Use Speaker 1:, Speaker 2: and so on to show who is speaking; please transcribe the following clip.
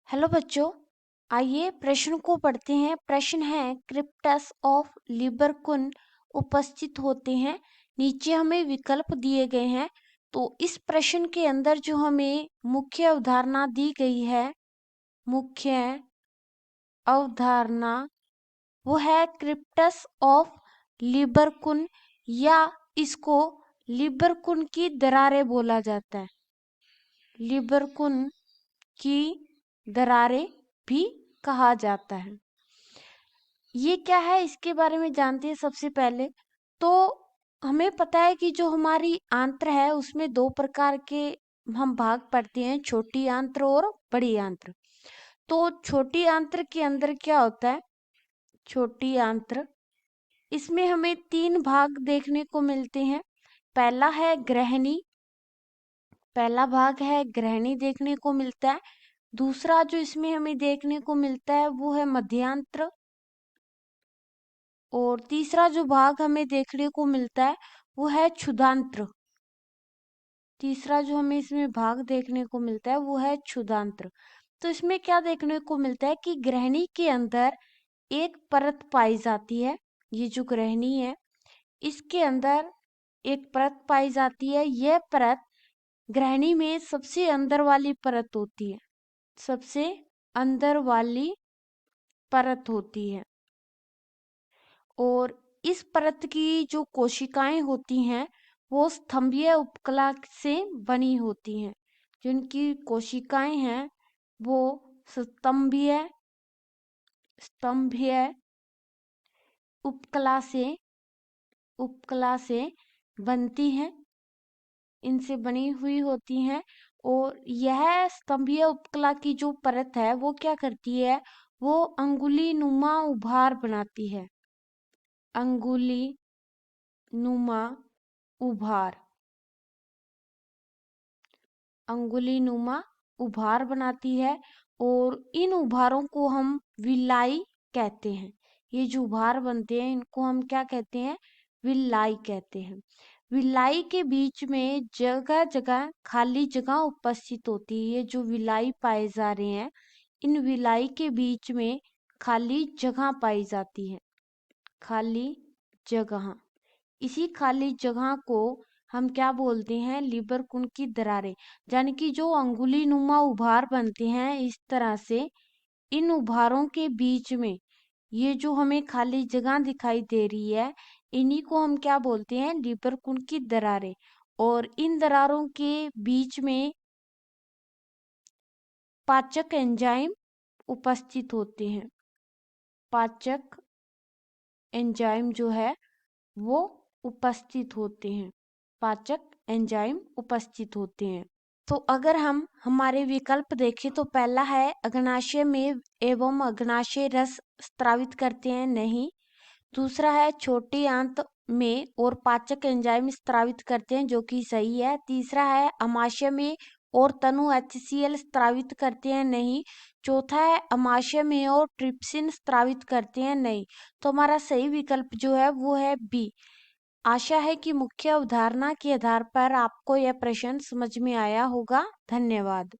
Speaker 1: Hello बच्चों, आइए प्रश्न को पढ़ते हैं। प्रश्न है क्रिप्टस ऑफ लिबरकुन उपस्थित होते हैं। नीचे हमें विकल्प दिए गए हैं। तो इस प्रश्न के अंदर जो हमें मुख्य अवधारणा दी गई है, मुख्य अवधारणा वो है क्रिप्टस ऑफ लिबरकुन, या इसको लिबरकुन की दरारें बोला जाता है। लिबरकुन की दरारें भी कहा जाता है। ये क्या है, इसके बारे में जानते हैं। सबसे पहले तो हमें पता है कि जो हमारी आंत्र है उसमें दो प्रकार के हम भाग पढ़ते हैं, छोटी आंत्र और बड़ी आंत्र। तो छोटी आंत्र के अंदर क्या होता है, छोटी आंत्र इसमें हमें तीन भाग देखने को मिलते हैं। पहला है ग्रहणी, पहला भाग है ग्रहणी देखने को मिलता है। दूसरा जो इसमें हमें देखने को मिलता है वो है मध्यांत्र, और तीसरा जो भाग हमें देखने को मिलता है वो है क्षुधांत्र। तीसरा जो हमें इसमें भाग देखने को मिलता है वो है क्षुधांत्र। तो इसमें क्या देखने को मिलता है कि ग्रहणी के अंदर एक परत पाई जाती है। ये जो ग्रहणी है इसके अंदर एक परत पाई जाती है। यह परत ग्रहणी में सबसे अंदर वाली परत होती है, सबसे अंदर वाली परत होती है। और इस परत की जो कोशिकाएं होती हैं वो स्तंभीय उपकला से बनी होती हैं। जिनकी कोशिकाएं हैं वो स्तंभीय स्तंभीय उपकला से बनती हैं, इनसे बनी हुई होती हैं। और यह स्तंभीय उपकला की जो परत है वो क्या करती है, वो अंगुली नुमा उभार बनाती है। अंगुली नुमा उभार, अंगुली नुमा उभार बनाती है। और इन उभारों को हम विलाई कहते हैं। ये जो उभार बनते हैं इनको हम क्या कहते हैं, विलाई कहते हैं। विलाई के बीच में जगह जगह खाली जगह उपस्थित होती है। ये जो विलाई पाए जा रहे हैं इन विलाई के बीच में खाली जगह पाई जाती है, खाली जगह। इसी खाली जगह को हम क्या बोलते हैं, लिबरकुन की दरारें। यानी कि जो अंगुली नुमा उभार बनते हैं इस तरह से, इन उभारों के बीच में ये जो हमें खाली जगह दिखाई दे रही है इन्हीं को हम क्या बोलते हैं, लिबरकुन की दरारें। और इन दरारों के बीच में पाचक एंजाइम उपस्थित होते हैं। पाचक एंजाइम जो है वो उपस्थित होते हैं, पाचक एंजाइम उपस्थित होते हैं। तो अगर हम हमारे विकल्प देखें तो पहला है अग्नाशय में एवं अग्नाशय रस स्त्रावित करते हैं, नहीं। दूसरा है छोटी आंत में और पाचक एंजाइम स्त्रावित करते हैं, जो कि सही है। तीसरा है अमाशय में और तनु HCl स्त्रावित करते हैं, नहीं। चौथा है अमाशय में और ट्रिप्सिन स्त्रावित करते हैं, नहीं। तो हमारा सही विकल्प जो है वो है बी। आशा है कि मुख्य अवधारणा के आधार पर आपको यह प्रश्न समझ में आया होगा। धन्यवाद।